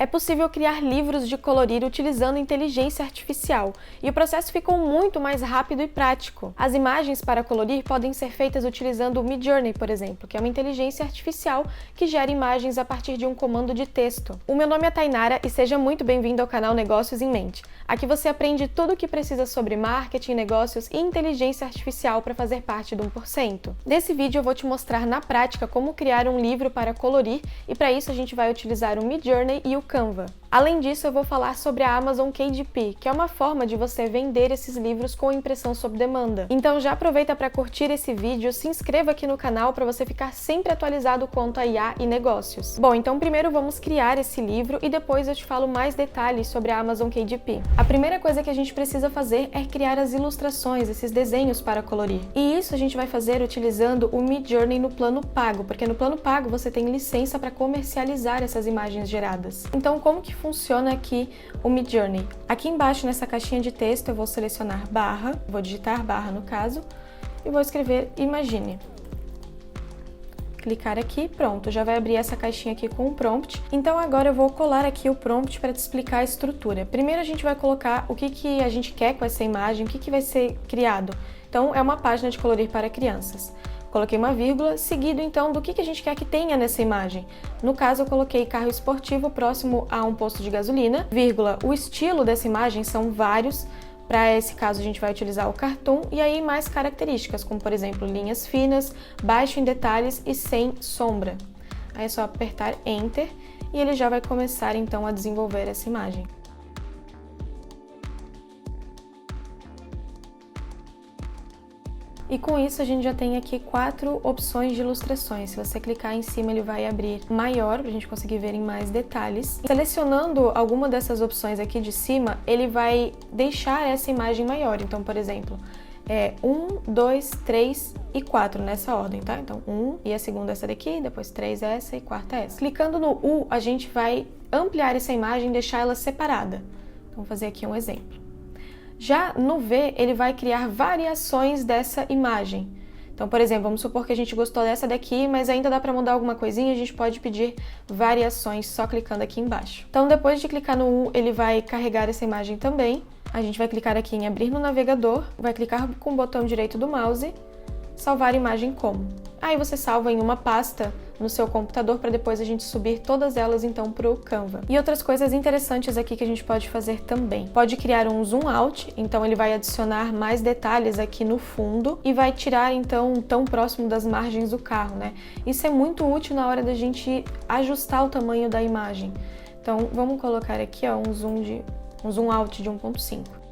É possível criar livros de colorir utilizando inteligência artificial, e o processo ficou muito mais rápido e prático. As imagens para colorir podem ser feitas utilizando o Midjourney, por exemplo, que é uma inteligência artificial que gera imagens a partir de um comando de texto. O meu nome é Tainara e seja muito bem-vindo ao canal Negócios em Mente. Aqui você aprende tudo o que precisa sobre marketing, negócios e inteligência artificial para fazer parte do 1%. Nesse vídeo eu vou te mostrar na prática como criar um livro para colorir, e para isso a gente vai utilizar o Midjourney e o Canva. Além disso, eu vou falar sobre a Amazon KDP, que é uma forma de você vender esses livros com impressão sob demanda. Então já aproveita para curtir esse vídeo, se inscreva aqui no canal para você ficar sempre atualizado quanto a IA e negócios. Bom, então primeiro vamos criar esse livro e depois eu te falo mais detalhes sobre a Amazon KDP. A primeira coisa que a gente precisa fazer é criar as ilustrações, esses desenhos para colorir. E isso a gente vai fazer utilizando o Midjourney no plano pago, porque no plano pago você tem licença para comercializar essas imagens geradas. Então como que funciona aqui o Midjourney? Aqui embaixo nessa caixinha de texto eu vou selecionar barra, vou digitar barra no caso, e vou escrever Imagine. Clicar aqui, pronto, já vai abrir essa caixinha aqui com o prompt. Então agora eu vou colar aqui o prompt para te explicar a estrutura. Primeiro a gente vai colocar o que a gente quer com essa imagem, o que vai ser criado. Então é uma página de colorir para crianças. Coloquei uma vírgula, seguido então do que a gente quer que tenha nessa imagem. No caso eu coloquei carro esportivo próximo a um posto de gasolina, vírgula, o estilo dessa imagem são vários. Para esse caso a gente vai utilizar o cartoon e aí mais características, como por exemplo linhas finas, baixo em detalhes e sem sombra. Aí é só apertar Enter e ele já vai começar então a desenvolver essa imagem. E com isso a gente já tem aqui 4 opções de ilustrações. Se você clicar em cima ele vai abrir maior para a gente conseguir ver em mais detalhes. Selecionando alguma dessas opções aqui de cima, ele vai deixar essa imagem maior. Então, por exemplo, 1, 2, 3 e 4 nessa ordem, tá? Então 1 e a segunda essa daqui, depois 3 essa e quarta essa. Clicando no U, a gente vai ampliar essa imagem e deixar ela separada. Então vou fazer aqui um exemplo. Já no V, ele vai criar variações dessa imagem. Então, por exemplo, vamos supor que a gente gostou dessa daqui, mas ainda dá para mudar alguma coisinha, a gente pode pedir variações só clicando aqui embaixo. Então, depois de clicar no U, ele vai carregar essa imagem também. A gente vai clicar aqui em abrir no navegador, vai clicar com o botão direito do mouse, salvar imagem como. Aí você salva em uma pasta no seu computador para depois a gente subir todas elas então para o Canva. E outras coisas interessantes aqui que a gente pode fazer também. Pode criar um zoom out, então ele vai adicionar mais detalhes aqui no fundo e vai tirar então tão próximo das margens do carro, né? Isso é muito útil na hora da gente ajustar o tamanho da imagem. Então vamos colocar aqui ó, um zoom out de 1.5.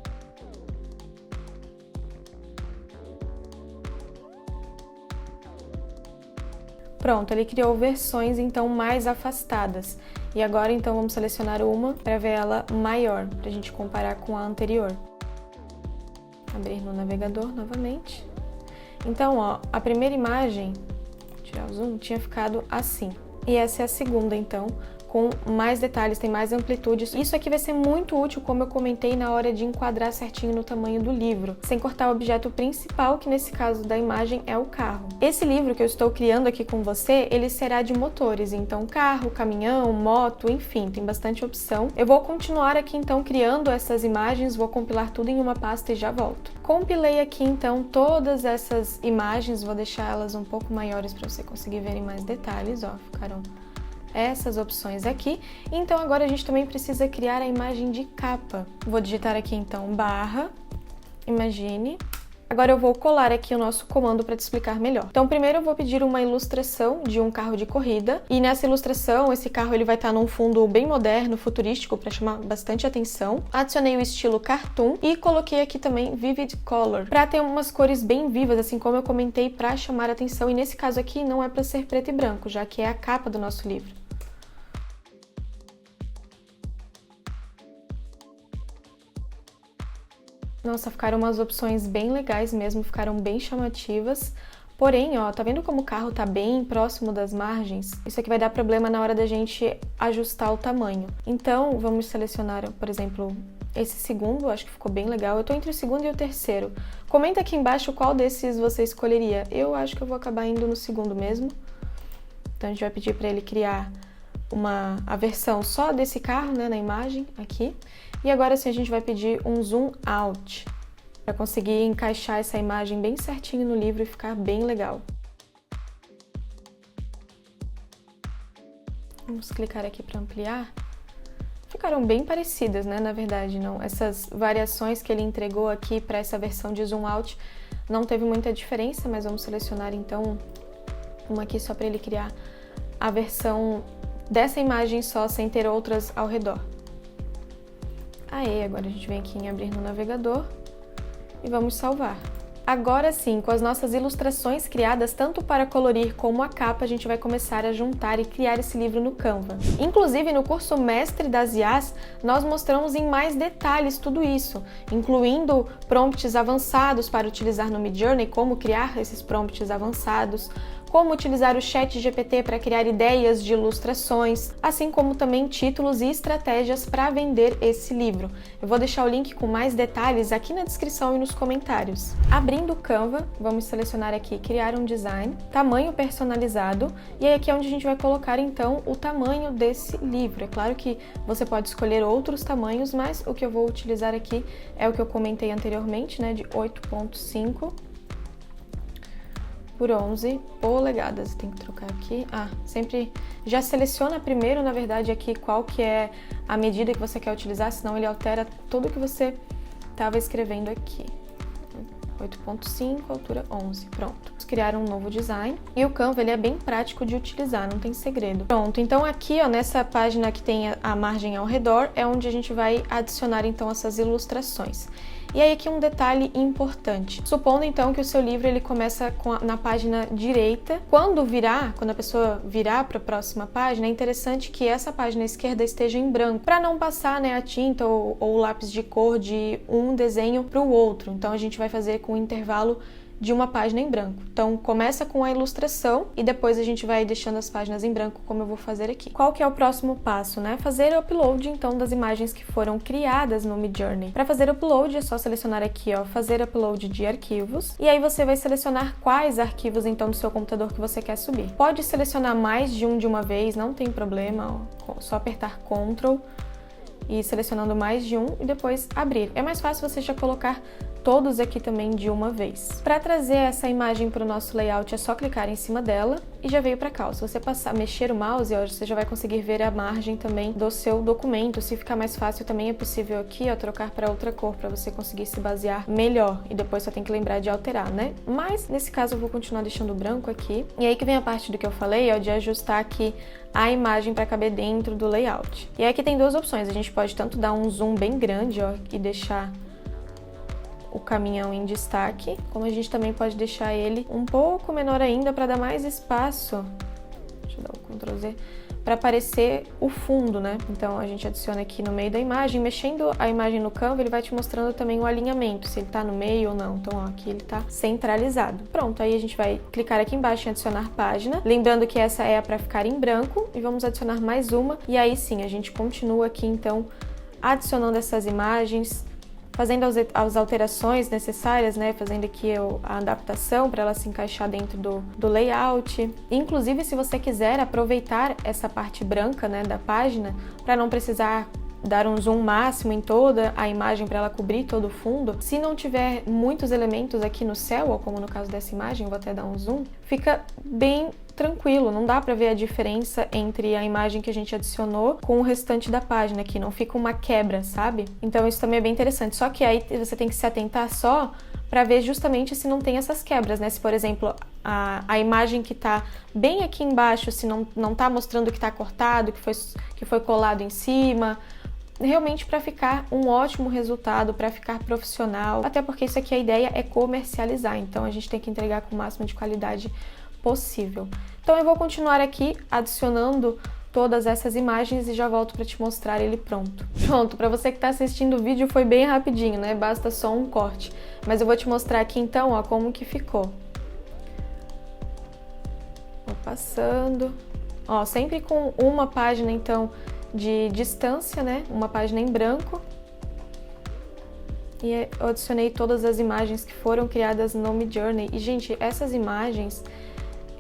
Pronto, ele criou versões então mais afastadas. E agora então vamos selecionar uma para ver ela maior, para a gente comparar com a anterior. Abrir no navegador novamente. Então, ó, a primeira imagem, vou tirar o zoom, tinha ficado assim. E essa é a segunda então, com mais detalhes, tem mais amplitude. Isso aqui vai ser muito útil, como eu comentei, na hora de enquadrar certinho no tamanho do livro, sem cortar o objeto principal, que nesse caso da imagem é o carro. Esse livro que eu estou criando aqui com você, ele será de motores, então carro, caminhão, moto, enfim, tem bastante opção. Eu vou continuar aqui então criando essas imagens, vou compilar tudo em uma pasta e já volto. Compilei aqui então todas essas imagens, vou deixar elas um pouco maiores para você conseguir ver em mais detalhes, ó, ficaram essas opções aqui. Então agora a gente também precisa criar a imagem de capa. Vou digitar aqui então barra, Imagine. Agora eu vou colar aqui o nosso comando para te explicar melhor. Então primeiro eu vou pedir uma ilustração de um carro de corrida, e nessa ilustração esse carro ele vai estar num fundo bem moderno, futurístico, para chamar bastante atenção. Adicionei o estilo cartoon e coloquei aqui também vivid color, para ter umas cores bem vivas, assim como eu comentei, para chamar atenção, e nesse caso aqui não é para ser preto e branco, já que é a capa do nosso livro. Nossa, ficaram umas opções bem legais mesmo, ficaram bem chamativas. Porém, ó, tá vendo como o carro tá bem próximo das margens? Isso aqui vai dar problema na hora da gente ajustar o tamanho. Então, vamos selecionar, por exemplo, esse segundo, acho que ficou bem legal. Eu tô entre o segundo e o terceiro. Comenta aqui embaixo qual desses você escolheria. Eu acho que eu vou acabar indo no segundo mesmo. Então, a gente vai pedir para ele criar a versão só desse carro, né, na imagem aqui. E agora sim a gente vai pedir um zoom out, para conseguir encaixar essa imagem bem certinho no livro e ficar bem legal. Vamos clicar aqui para ampliar. Ficaram bem parecidas, né? Na verdade, não. Essas variações que ele entregou aqui para essa versão de zoom out não teve muita diferença, mas vamos selecionar então uma aqui só para ele criar a versão dessa imagem só, sem ter outras ao redor. Aí, agora a gente vem aqui em abrir no navegador e vamos salvar. Agora sim, com as nossas ilustrações criadas tanto para colorir como a capa, a gente vai começar a juntar e criar esse livro no Canva. Inclusive, no curso Mestre das IAs, nós mostramos em mais detalhes tudo isso, incluindo prompts avançados para utilizar no Midjourney, como criar esses prompts avançados, como utilizar o ChatGPT para criar ideias de ilustrações, assim como também títulos e estratégias para vender esse livro. Eu vou deixar o link com mais detalhes aqui na descrição e nos comentários. Abrindo o Canva, vamos selecionar aqui criar um design, tamanho personalizado, e aí aqui é onde a gente vai colocar então o tamanho desse livro. É claro que você pode escolher outros tamanhos, mas o que eu vou utilizar aqui é o que eu comentei anteriormente, né, de 8.5 por 11 polegadas. Tem que trocar aqui. Sempre já seleciona primeiro, na verdade, aqui qual que é a medida que você quer utilizar, senão ele altera tudo que você estava escrevendo aqui. 8.5, altura 11. Pronto. Vamos criar um novo design. E o Canva, ele é bem prático de utilizar, não tem segredo. Pronto, então aqui, ó, nessa página que tem a margem ao redor, é onde a gente vai adicionar, então, essas ilustrações. E aí aqui um detalhe importante. Supondo então que o seu livro ele começa na página direita, quando a pessoa virar para a próxima página, é interessante que essa página esquerda esteja em branco, para não passar, né, a tinta ou o lápis de cor de um desenho para o outro. Então a gente vai fazer com um intervalo de uma página em branco. Então começa com a ilustração e depois a gente vai deixando as páginas em branco, como eu vou fazer aqui. Qual que é o próximo passo, né? Fazer o upload então das imagens que foram criadas no Midjourney. Para fazer o upload é só selecionar aqui, ó, fazer upload de arquivos, e aí você vai selecionar quais arquivos então do seu computador que você quer subir. Pode selecionar mais de uma vez, não tem problema, ó, só apertar Ctrl e selecionando mais de um e depois abrir. É mais fácil você já colocar todos aqui também de uma vez. Para trazer essa imagem para o nosso layout é só clicar em cima dela e já veio para cá. Ó, se você mexer o mouse, ó, você já vai conseguir ver a margem também do seu documento. Se ficar mais fácil, também é possível aqui, ó, trocar para outra cor para você conseguir se basear melhor. E depois só tem que lembrar de alterar, né? Mas nesse caso eu vou continuar deixando branco aqui. E aí que vem a parte do que eu falei, ó, de ajustar aqui a imagem para caber dentro do layout. E aí aqui tem duas opções. A gente pode tanto dar um zoom bem grande, ó, e deixar o caminhão em destaque, como a gente também pode deixar ele um pouco menor ainda para dar mais espaço. Deixa eu dar o Ctrl Z para aparecer o fundo, né? Então a gente adiciona aqui no meio da imagem, mexendo a imagem no Canva, ele vai te mostrando também o alinhamento, se ele tá no meio ou não. Então, ó, aqui ele tá centralizado. Pronto, aí a gente vai clicar aqui embaixo em adicionar página, lembrando que essa é para ficar em branco, e vamos adicionar mais uma, e aí sim, a gente continua aqui então adicionando essas imagens, fazendo as alterações necessárias, né? Fazendo aqui a adaptação para ela se encaixar dentro do layout. Inclusive, se você quiser aproveitar essa parte branca, né, da página, para não precisar dar um zoom máximo em toda a imagem para ela cobrir todo o fundo, se não tiver muitos elementos aqui no céu, ou como no caso dessa imagem, vou até dar um zoom, fica bem tranquilo, não dá para ver a diferença entre a imagem que a gente adicionou com o restante da página aqui, não fica uma quebra, sabe? Então isso também é bem interessante, só que aí você tem que se atentar só para ver justamente se não tem essas quebras, né? Se, por exemplo, a imagem que tá bem aqui embaixo, se não tá mostrando que tá cortado, que foi colado em cima, realmente para ficar um ótimo resultado, para ficar profissional, até porque isso aqui a ideia é comercializar, então a gente tem que entregar com o máximo de qualidade possível. Então eu vou continuar aqui adicionando todas essas imagens e já volto para te mostrar ele pronto. Pronto, para você que está assistindo o vídeo foi bem rapidinho, né? Basta só um corte. Mas eu vou te mostrar aqui então, ó, como que ficou. Vou passando. Ó, sempre com uma página então de distância, né? Uma página em branco. E eu adicionei todas as imagens que foram criadas no Midjourney. E, gente, essas imagens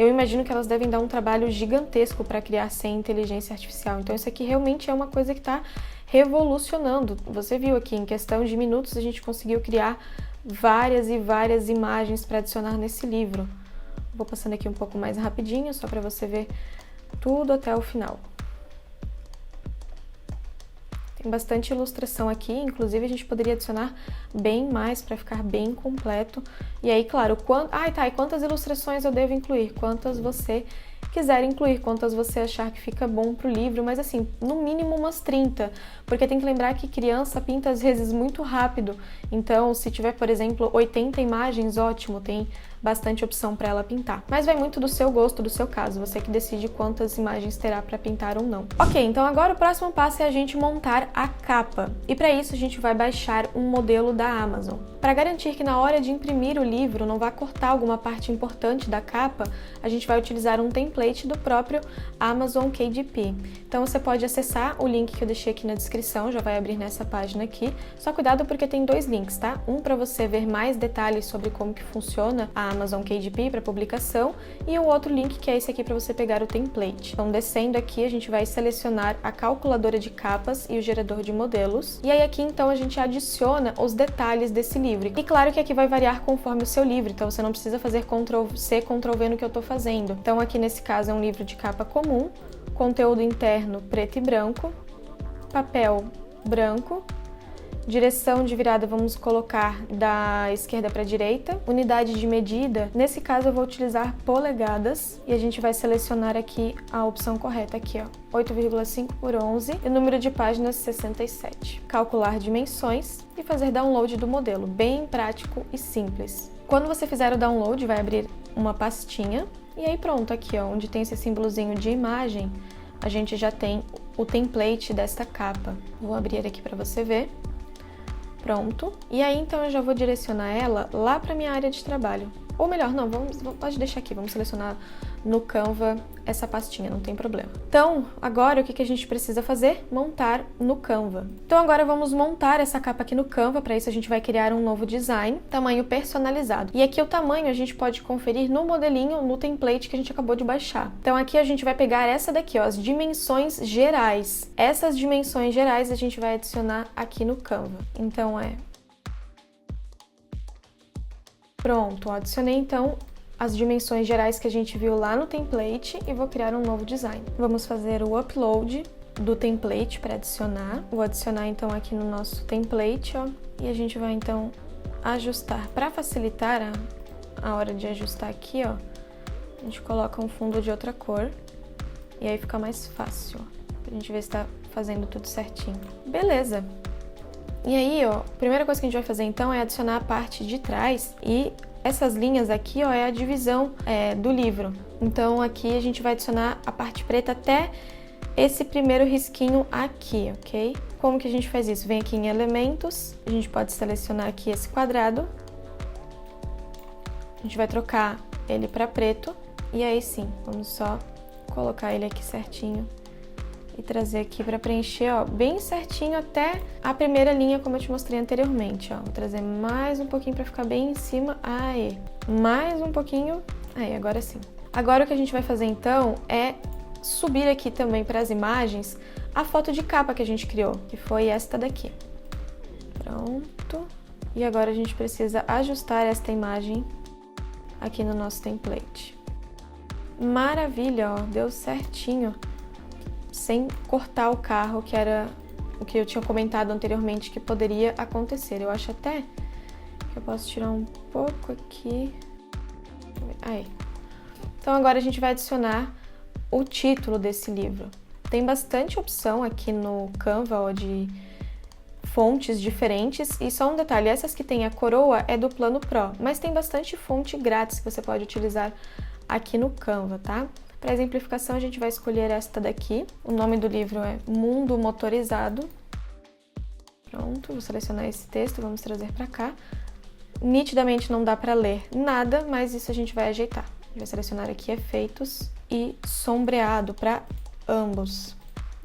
eu imagino que elas devem dar um trabalho gigantesco para criar sem inteligência artificial. Então isso aqui realmente é uma coisa que está revolucionando. Você viu aqui, em questão de minutos a gente conseguiu criar várias e várias imagens para adicionar nesse livro. Vou passando aqui um pouco mais rapidinho, só para você ver tudo até o final. Tem bastante ilustração aqui, inclusive a gente poderia adicionar bem mais para ficar bem completo. E aí, claro, e quantas ilustrações eu devo incluir? Quantas você quiser incluir, quantas você achar que fica bom pro livro, mas assim, no mínimo umas 30, porque tem que lembrar que criança pinta às vezes muito rápido, então se tiver, por exemplo, 80 imagens, ótimo, tem bastante opção para ela pintar. Mas vai muito do seu gosto, do seu caso, você que decide quantas imagens terá para pintar ou não. Ok, então agora o próximo passo é a gente montar a capa, e para isso a gente vai baixar um modelo da Amazon. Para garantir que na hora de imprimir o livro não vá cortar alguma parte importante da capa, a gente vai utilizar um template do próprio Amazon KDP. Então você pode acessar o link que eu deixei aqui na descrição, já vai abrir nessa página aqui. Só cuidado porque tem dois links, tá? Um para você ver mais detalhes sobre como que funciona a Amazon KDP para publicação e o outro link que é esse aqui para você pegar o template. Então descendo aqui a gente vai selecionar a calculadora de capas e o gerador de modelos. E aí aqui então a gente adiciona os detalhes desse livro. E claro que aqui vai variar conforme o seu livro, então você não precisa fazer Ctrl+C, Ctrl+V no que eu estou fazendo. Então aqui nesse caso é um livro de capa comum, conteúdo interno preto e branco, papel branco, direção de virada vamos colocar da esquerda para a direita, unidade de medida, nesse caso eu vou utilizar polegadas e a gente vai selecionar aqui a opção correta, aqui ó, 8,5 por 11 e número de páginas 67. Calcular dimensões e fazer download do modelo, bem prático e simples. Quando você fizer o download vai abrir uma pastinha e aí pronto, aqui ó, onde tem esse símbolozinho de imagem, a gente já tem o template desta capa. Vou abrir aqui para você ver. Pronto. E aí, então, eu já vou direcionar ela lá para minha área de trabalho. Ou melhor, não, pode deixar aqui, vamos selecionar no Canva essa pastinha, não tem problema. Então, agora o que a gente precisa fazer? Montar no Canva. Então agora vamos montar essa capa aqui no Canva, para isso a gente vai criar um novo design, tamanho personalizado. E aqui o tamanho a gente pode conferir no modelinho, no template que a gente acabou de baixar. Então aqui a gente vai pegar essa daqui, ó, as dimensões gerais. Essas dimensões gerais a gente vai adicionar aqui no Canva. Então pronto, adicionei então as dimensões gerais que a gente viu lá no template e vou criar um novo design. Vamos fazer o upload do template para adicionar. Vou adicionar então aqui no nosso template, ó, e a gente vai então ajustar. Para facilitar a hora de ajustar aqui, ó, a gente coloca um fundo de outra cor e aí fica mais fácil, ó, pra gente ver se tá fazendo tudo certinho. Beleza! E aí, ó, a primeira coisa que a gente vai fazer então é adicionar a parte de trás e essas linhas aqui, ó, é a divisão do livro. Então aqui a gente vai adicionar a parte preta até esse primeiro risquinho aqui, ok? Como que a gente faz isso? Vem aqui em elementos, a gente pode selecionar aqui esse quadrado. A gente vai trocar ele para preto e aí sim, vamos só colocar ele aqui certinho. E trazer aqui para preencher, ó, bem certinho até a primeira linha, como eu te mostrei anteriormente, ó. Vou trazer mais um pouquinho para ficar bem em cima. Aí, mais um pouquinho. Aí, agora sim. Agora o que a gente vai fazer então é subir aqui também para as imagens a foto de capa que a gente criou, que foi esta daqui. Pronto. E agora a gente precisa ajustar esta imagem aqui no nosso template. Maravilha, ó, deu certinho. Sem cortar o carro, que era o que eu tinha comentado anteriormente que poderia acontecer. Eu acho até que eu posso tirar um pouco aqui. Aí. Então agora a gente vai adicionar o título desse livro. Tem bastante opção aqui no Canva, ó, de fontes diferentes. E só um detalhe, essas que tem a coroa é do plano Pro, mas tem bastante fonte grátis que você pode utilizar aqui no Canva, tá? Para exemplificação, a gente vai escolher esta daqui. O nome do livro é Mundo Motorizado. Pronto, vou selecionar esse texto, vamos trazer para cá. Nitidamente não dá para ler nada, mas isso a gente vai ajeitar. A gente vai selecionar aqui efeitos e sombreado para ambos.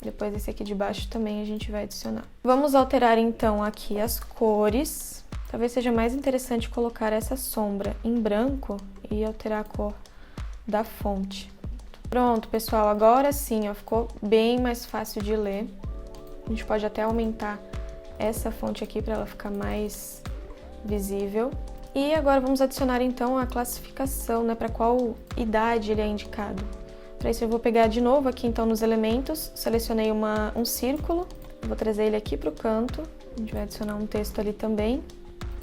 Depois esse aqui de baixo também a gente vai adicionar. Vamos alterar então aqui as cores. Talvez seja mais interessante colocar essa sombra em branco e alterar a cor da fonte. Pronto, pessoal, agora sim, ó, ficou bem mais fácil de ler. A gente pode até aumentar essa fonte aqui para ela ficar mais visível. E agora vamos adicionar então a classificação, né, para qual idade ele é indicado. Para isso eu vou pegar de novo aqui então nos elementos, selecionei um círculo, vou trazer ele aqui para o canto, a gente vai adicionar um texto ali também,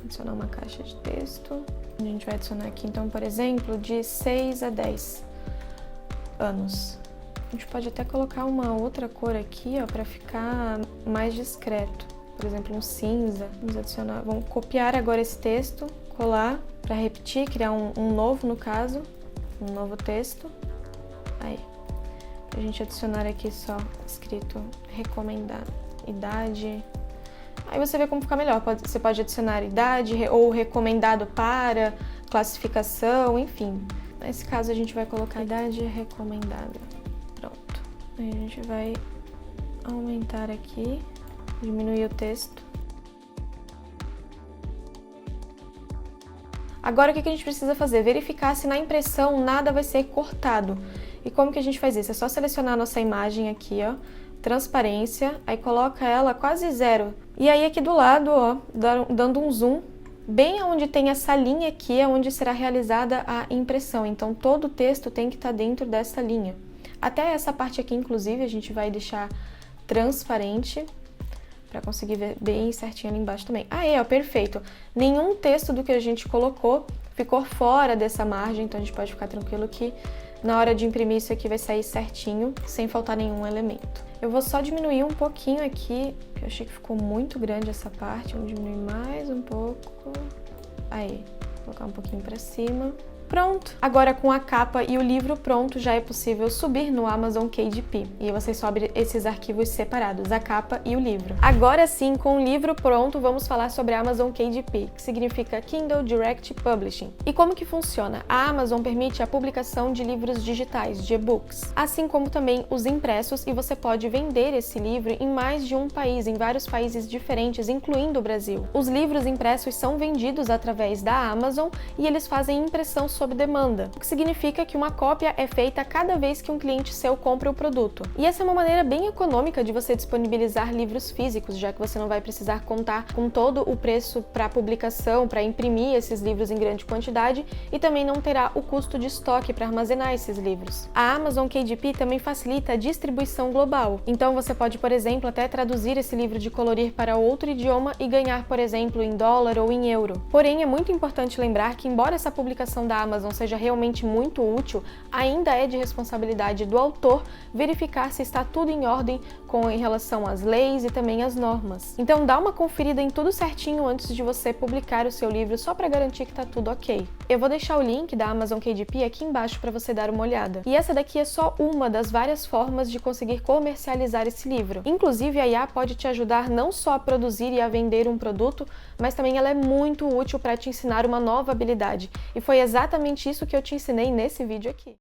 adicionar uma caixa de texto, a gente vai adicionar aqui então, por exemplo, de 6 a 10 anos. A gente pode até colocar uma outra cor aqui, ó, para ficar mais discreto. Por exemplo, um cinza. Vamos adicionar, vamos copiar agora esse texto, colar para repetir, criar um novo no caso, um novo texto. Aí, pra gente adicionar aqui só escrito recomendar idade. Aí você vê como fica melhor. Você pode adicionar idade ou recomendado para, classificação, enfim. Nesse caso a gente vai colocar idade recomendada. Pronto. Aí a gente vai aumentar aqui, diminuir o texto. Agora o que a gente precisa fazer? Verificar se na impressão nada vai ser cortado. E como que a gente faz isso? É só selecionar a nossa imagem aqui, ó, transparência, aí coloca ela quase zero. E aí aqui do lado, ó, dando um zoom, bem onde tem essa linha aqui é onde será realizada a impressão. Então todo o texto tem que estar dentro dessa linha. Até essa parte aqui, inclusive, a gente vai deixar transparente para conseguir ver bem certinho ali embaixo também. Aí, ó, perfeito. Nenhum texto do que a gente colocou ficou fora dessa margem, então a gente pode ficar tranquilo que na hora de imprimir isso aqui vai sair certinho, sem faltar nenhum elemento. Eu vou só diminuir um pouquinho aqui, porque eu achei que ficou muito grande essa parte. Vamos diminuir mais um pouco. Aí, vou colocar um pouquinho para cima. Pronto! Agora com a capa e o livro pronto, já é possível subir no Amazon KDP. E você sobe esses arquivos separados, a capa e o livro. Agora sim, com o livro pronto, vamos falar sobre a Amazon KDP, que significa Kindle Direct Publishing. E como que funciona? A Amazon permite a publicação de livros digitais, de e-books, assim como também os impressos, e você pode vender esse livro em mais de um país, em vários países diferentes, incluindo o Brasil. Os livros impressos são vendidos através da Amazon e eles fazem impressão sob demanda, o que significa que uma cópia é feita cada vez que um cliente seu compra o produto. E essa é uma maneira bem econômica de você disponibilizar livros físicos, já que você não vai precisar contar com todo o preço para publicação, para imprimir esses livros em grande quantidade, e também não terá o custo de estoque para armazenar esses livros. A Amazon KDP também facilita a distribuição global, então você pode, por exemplo, até traduzir esse livro de colorir para outro idioma e ganhar, por exemplo, em dólar ou em euro. Porém, é muito importante lembrar que, embora essa publicação da Amazon seja realmente muito útil, ainda é de responsabilidade do autor verificar se está tudo em ordem em relação às leis e também às normas. Então dá uma conferida em tudo certinho antes de você publicar o seu livro, só para garantir que está tudo ok. Eu vou deixar o link da Amazon KDP aqui embaixo para você dar uma olhada. E essa daqui é só uma das várias formas de conseguir comercializar esse livro. Inclusive a IA pode te ajudar não só a produzir e a vender um produto, mas também ela é muito útil para te ensinar uma nova habilidade. E foi exatamente isso que eu te ensinei nesse vídeo aqui.